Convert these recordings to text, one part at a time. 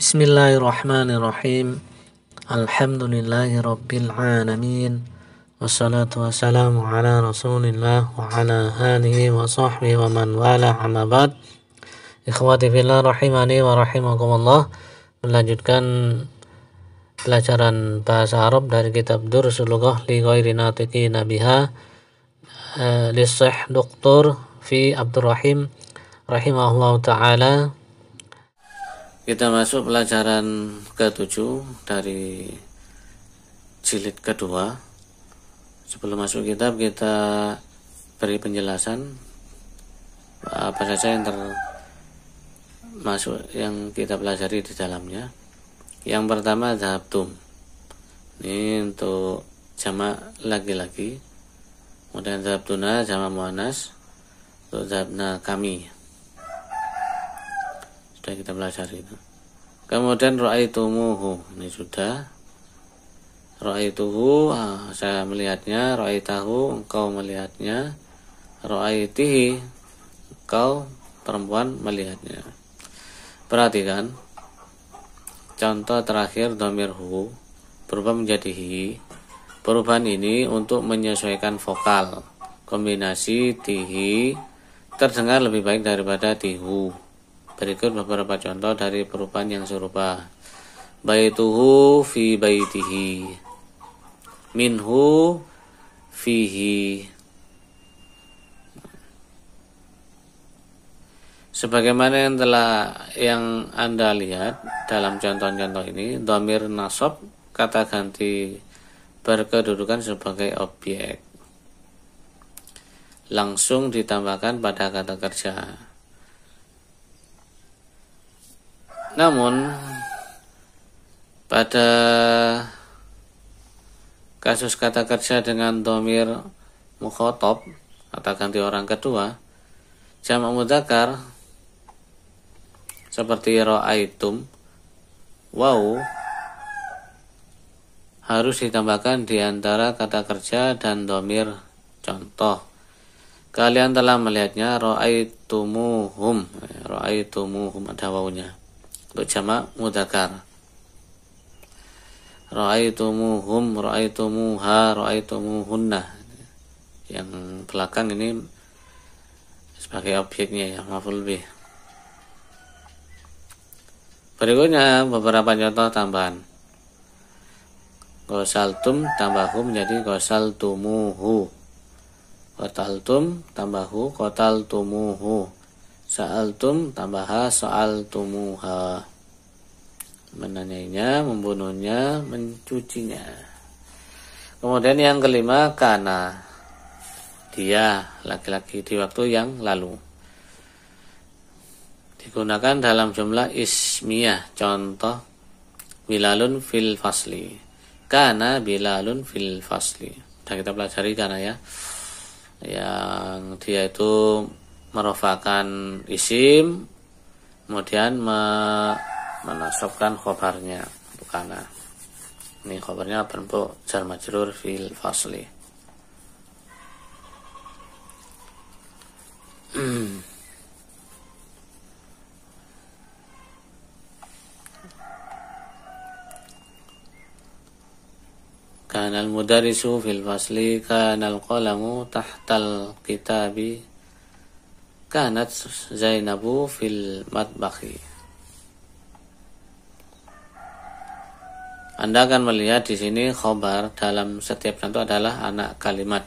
Bismillahirrahmanirrahim. Alhamdulillahi rabbil alamin. Wassalatu wassalamu ala rasulillah wa ala alihi wa sahbihi wa man wala amma ba'd. Ikhwati fillah rahimani wa rahimakumullah. Melanjutkan pelajaran bahasa Arab dari kitab Durusul Lughah li ghairi natiqina biha li Syekh Dr. Fi Abdurrahim rahimahullahu taala. Kita masuk pelajaran ke-7 dari jilid kedua. Sebelum masuk kitab, kita beri penjelasan apa saja yang termasuk yang kita pelajari di dalamnya. Yang pertama zahabtum. Ini untuk jamak laki-laki. Kemudian zahabtuna jamak muannas. Untuk zahabna kami. Sudah kita pelajari itu. Kemudian ra'aitumuhu, ini sudah. Ra'aituhu, saya melihatnya. Ra'aitahu, engkau melihatnya. Ra'aitihi, engkau perempuan melihatnya. Perhatikan contoh terakhir dhamir hu berubah menjadi hi. Perubahan ini untuk menyesuaikan vokal. Kombinasi tihi terdengar lebih baik daripada tihu. Berikut beberapa contoh dari perubahan yang serupa. Baituhu fi baitihi. Minhu fihi. Sebagaimana yang Anda lihat dalam contoh-contoh ini, dhamir nasab kata ganti berkedudukan sebagai objek. Langsung ditambahkan pada kata kerja. Namun pada kasus kata kerja dengan dhamir mukhatab, kata ganti orang kedua, jamak mudzakkar seperti ra'aitum, waw harus ditambahkan di antara kata kerja dan dhamir contoh. Kalian telah melihatnya, ra'aitumuhum, ada wawunya. Untuk jamak mudzakkar. Ra'aitumuhum, ra'aitumuha, ra'aitumuhunna. Yang belakang ini sebagai objeknya ya, maf'ul bih. Berikutnya beberapa contoh tambahan. Ghasaltum tambah hu menjadi ghasaltumuhu. Qataltum tambah hu, qataltumuhu. Sa'altum tambah ha, sa'altumuha. Menanyainya, membunuhnya, mencucinya. Kemudian yang kelima, kana. Dia, laki-laki di waktu yang lalu. Digunakan dalam jumlah ismiyah. Contoh, Bilalun fil fasli. Kana Bilalun fil fasli. Sudah kita pelajari kana ya. Yang dia itu merofakan isim, kemudian menasabkan khobarnya, bukan. Ini khobarnya bentuk jar majrur fil fasli. Kanal mudarisu fil fasli, kanal qalamu tahtal kitabi, kanat Zainabu fil matbakhi. Anda akan melihat di sini khobar dalam setiap contoh adalah anak kalimat.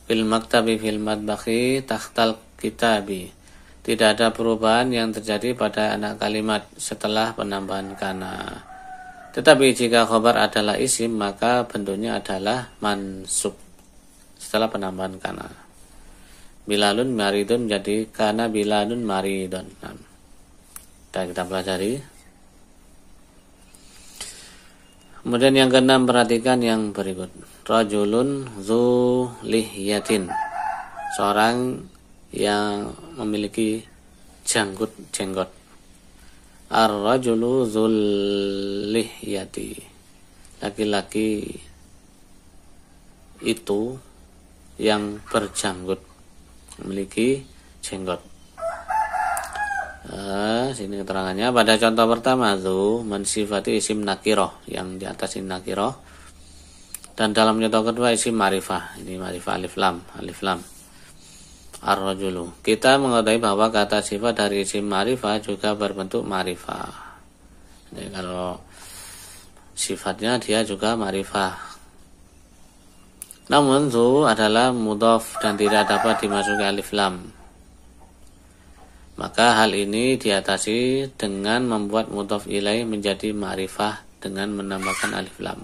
Fil maktabi fil matbakhi tahtal kitabi. Tidak ada perubahan yang terjadi pada anak kalimat setelah penambahan kana. Tetapi jika khobar adalah isim, maka bentuknya adalah mansub setelah penambahan kana. Bilalun maridun menjadi kana Bilalun maridun. Dan kita pelajari. Kemudian yang keenam, perhatikan yang berikut. Rajulun zu lihyatin. Seorang yang memiliki jenggot. Ar-rajulu dzul lihyati. Laki-laki itu yang berjanggut, memiliki jenggot. Sini keterangannya pada contoh pertama itu mensifati isim nakiroh yang di atas ini nakiroh, dan dalam contoh kedua isim ma'rifah, ini ma'rifah alif lam. Ar-rajulu, kita mengetahui bahwa kata sifat dari isim ma'rifah juga berbentuk ma'rifah. Jadi kalau sifatnya dia juga ma'rifah. Namun itu adalah mudhaf dan tidak dapat dimasuki alif lam. Maka hal ini diatasi dengan membuat mudhaf ilaih menjadi ma'rifah dengan menambahkan alif lam.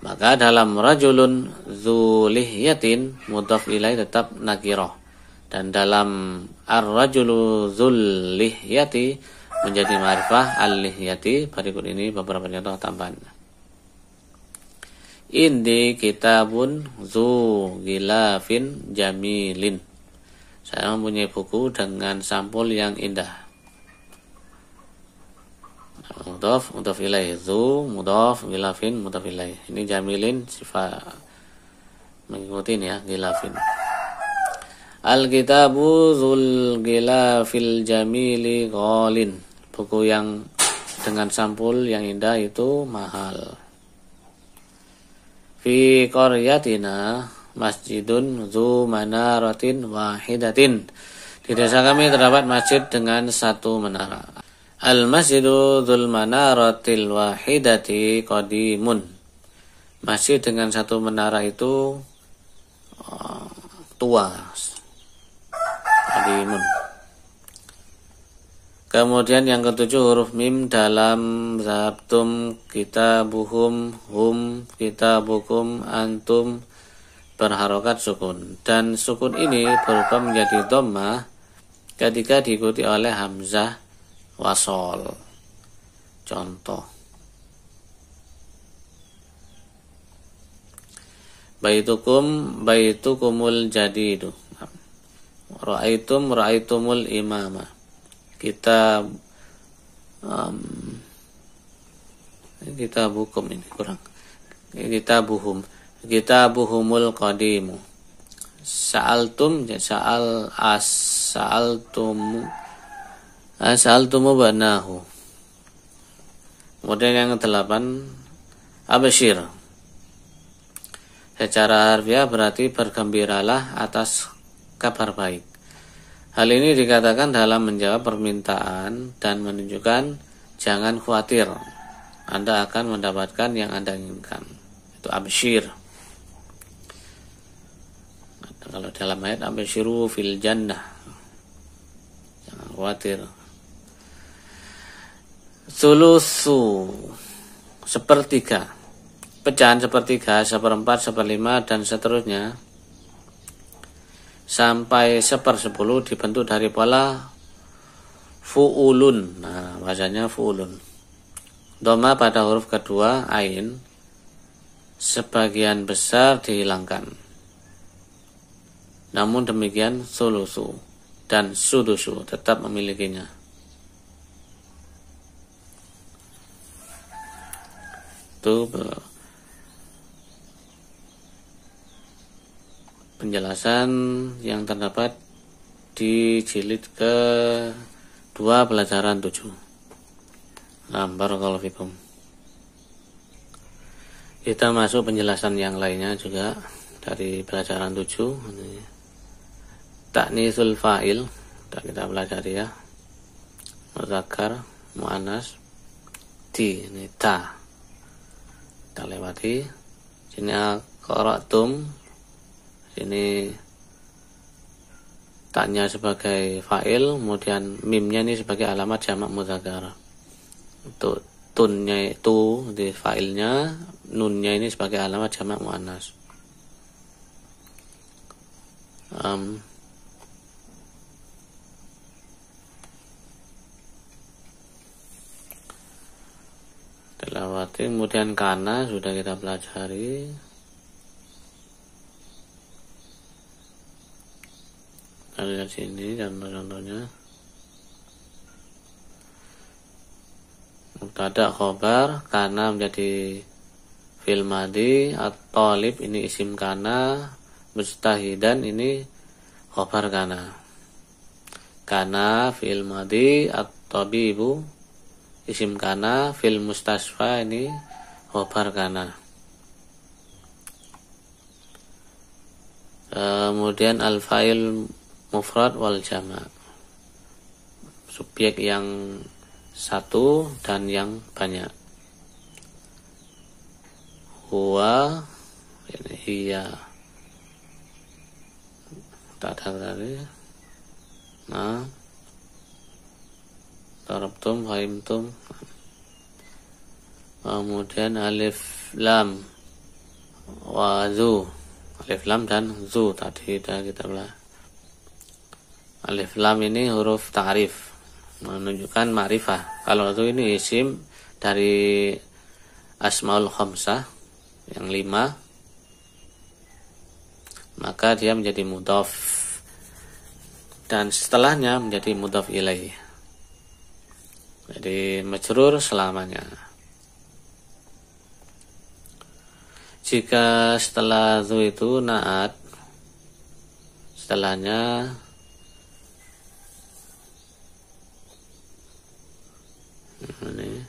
Maka dalam rajulun dzulihyatin mudhaf ilaih tetap nakirah, dan dalam ar-rajulu dzullihyati menjadi ma'rifah al-lihyati. Berikut ini beberapa contoh tambahan. Indi kitabun dzu gilafin jamilin. Saya mempunyai buku dengan sampul yang indah. Mudhaf ilaih, dzu mudhaf, gilafin mudhaf ilaih. Ini jamilin sifat mengikuti ini ya, gilafin. Al-kitabu dzul gilafil jamili ghalin. Buku yang dengan sampul yang indah itu mahal. Fi qaryatina masjidun dzu manaratin wahidatin. Di desa kami terdapat masjid dengan satu menara. Al-masjidu dzul manaratil wahidati qadimun. Masjid dengan satu menara itu tua. Qadimun. Kemudian yang ketujuh huruf mim dalam zabtum kitabuhum hum kitabukum antum berharokat sukun, dan sukun ini berubah menjadi dhammah ketika diikuti oleh hamzah wasol. Contoh baitukumul jadidu, ra'aitumul imama. Kita bukum ini kurang. Kitabuhumul qadimu. Sa'altumu banahu. Kemudian yang ke-8 absyir. Secara harfiah berarti bergembiralah atas kabar baik. Hal ini dikatakan dalam menjawab permintaan dan menunjukkan jangan khawatir, Anda akan mendapatkan yang Anda inginkan. Itu absyir. Kalau dalam ayat absyiru fil jannah, jangan khawatir. Sulusu, sepertiga, pecahan sepertiga, seperempat, seperlima, dan seterusnya sampai 1/10 dibentuk dari pola fu'ulun. Nah, bahasanya fu'ulun. Dhamma pada huruf kedua ain sebagian besar dihilangkan. Namun demikian sulusu dan sudusu tetap memilikinya. Itu penjelasan yang terdapat di jilid ke-2 pelajaran 7. Barakallahu fikum. Kita masuk penjelasan yang lainnya juga dari pelajaran 7. Ini ta'nitsul fa'il, kita pelajari ya. Muzakkar, muannas, ini ta. Kita lewati. Sini qara'tum. Ini taknya sebagai fa'il, kemudian mimnya ini sebagai alamat jamak mudzakkar. Untuk tunnya itu di fa'ilnya, nunnya ini sebagai alamat jamak muannas. Dilewati, kemudian kana sudah kita pelajari. Kita lihat sini contoh-contohnya. mubtada khobar, kana menjadi fi'il madhi, at-talib ini isim kana, mujtahidan ini khobar kana. Kana fi'il madhi, at-tabibu isim kana, fil mustasfa ini khobar kana. Kemudian al-fa'il mufrad wal jama', subjek yang satu dan yang banyak. Huwa ini hiya, tak ada tadi. Nah, darabtum, fahimtum. Kemudian alif lam wa zu, alif lam dan zu tadi kita belah. Alif lam ini huruf ta'rif, menunjukkan ma'rifah. Kalau zu ini isim dari asmaul khamsah yang 5, maka dia menjadi mudhaf dan setelahnya menjadi mudhaf ilaih. Jadi majrur selamanya. Jika setelah zu itu naat, setelahnya ini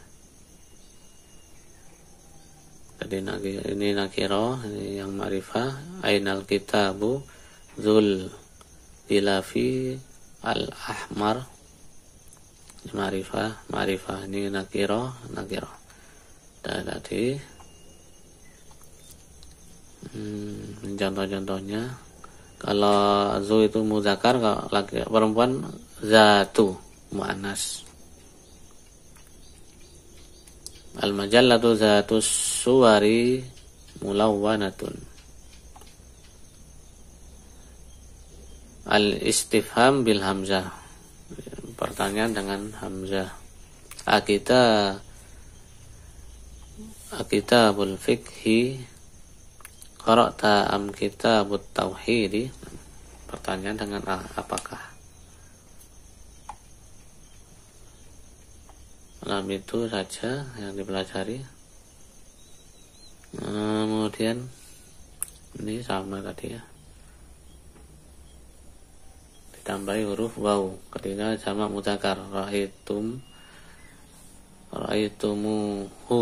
tadi ini nakiro, ini yang ma'rifah. Ainal kitabu zul dilafi al-ahmar, ma'rifah ini nakiro. Dan tadi contoh-contohnya, kalau zu itu muzakkar, kalau laki perempuan zatu muannas. Al-majallatu zatus suwari mulawwanatun. Al-istifham bil hamzah, pertanyaan dengan hamzah. Akitabul fikhi qara'ta am kitabut tauhidi, pertanyaan dengan apakah. Dalam itu saja yang dipelajari. Kemudian ini sama tadi ya, ditambahi huruf waw ketika jamak mudzakkar, ra'aitumuhu.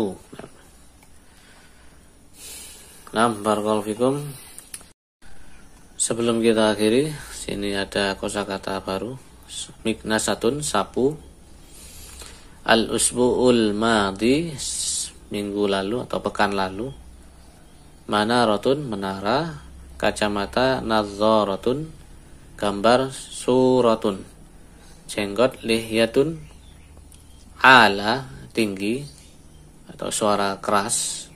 Nah, barakallahu fikum. Sebelum kita akhiri, sini ada kosakata baru, miknasatun, sapu. Al-usbu'ul madhi, minggu lalu atau pekan lalu. Manaratun, menara. Kacamata, nadzaratun, gambar suratun. Jenggot, lihyatun, ala, tinggi atau suara keras.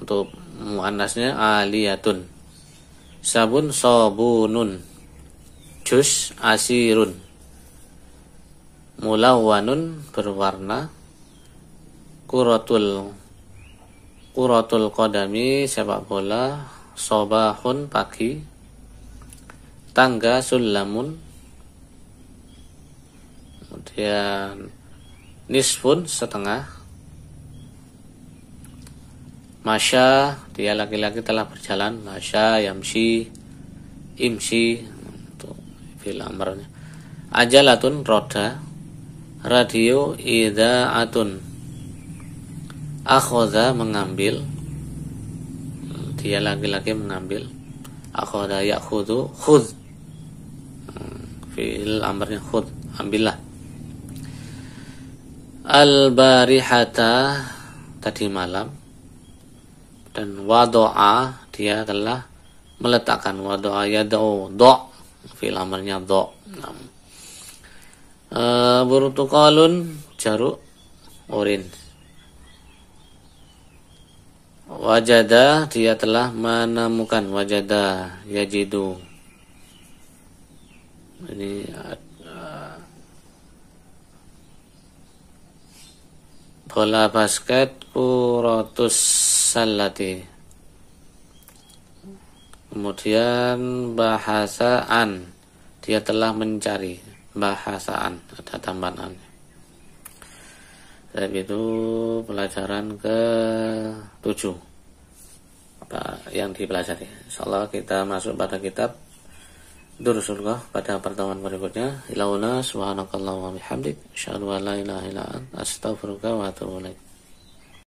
Untuk muannasnya aliyatun. Sabun, sabunun. Jus, asirun. Mulawwanun, berwarna. Quratul qadami, sepak bola. Sobahun, pagi. Tangga, sulamun. Kemudian nisfun, setengah. Masya, dia laki-laki telah berjalan. Masya, yamshi, imshi, untuk fil amrnya. Ajalatun, roda. Radio, ida'atun. Akhoda, mengambil. Dia laki-laki mengambil. Akhoda ya'khudhu, khudh. Fil amrnya khudh, ambillah. Al-barihata, tadi malam. Dan wado'a, dia telah meletakkan. Wado'a yada'u, do'. Fil amrnya do'. Burtukalun, jaruk, urin. Wajada, dia telah menemukan. Wajada, yajidu. Ini bola basket, kuratus salati. Kemudian bahasaan, dia telah mencari. Bahasaan, ada tambahan. Tapi itu pelajaran ke-7 yang dipelajari. Insyaallah kita masuk pada kitab Durusullah pada pertemuan berikutnya. Ilauna subhanakallahumma wa bihamdik asyhadu an la ilaha illa anta astaghfiruka wa atubu ilaik.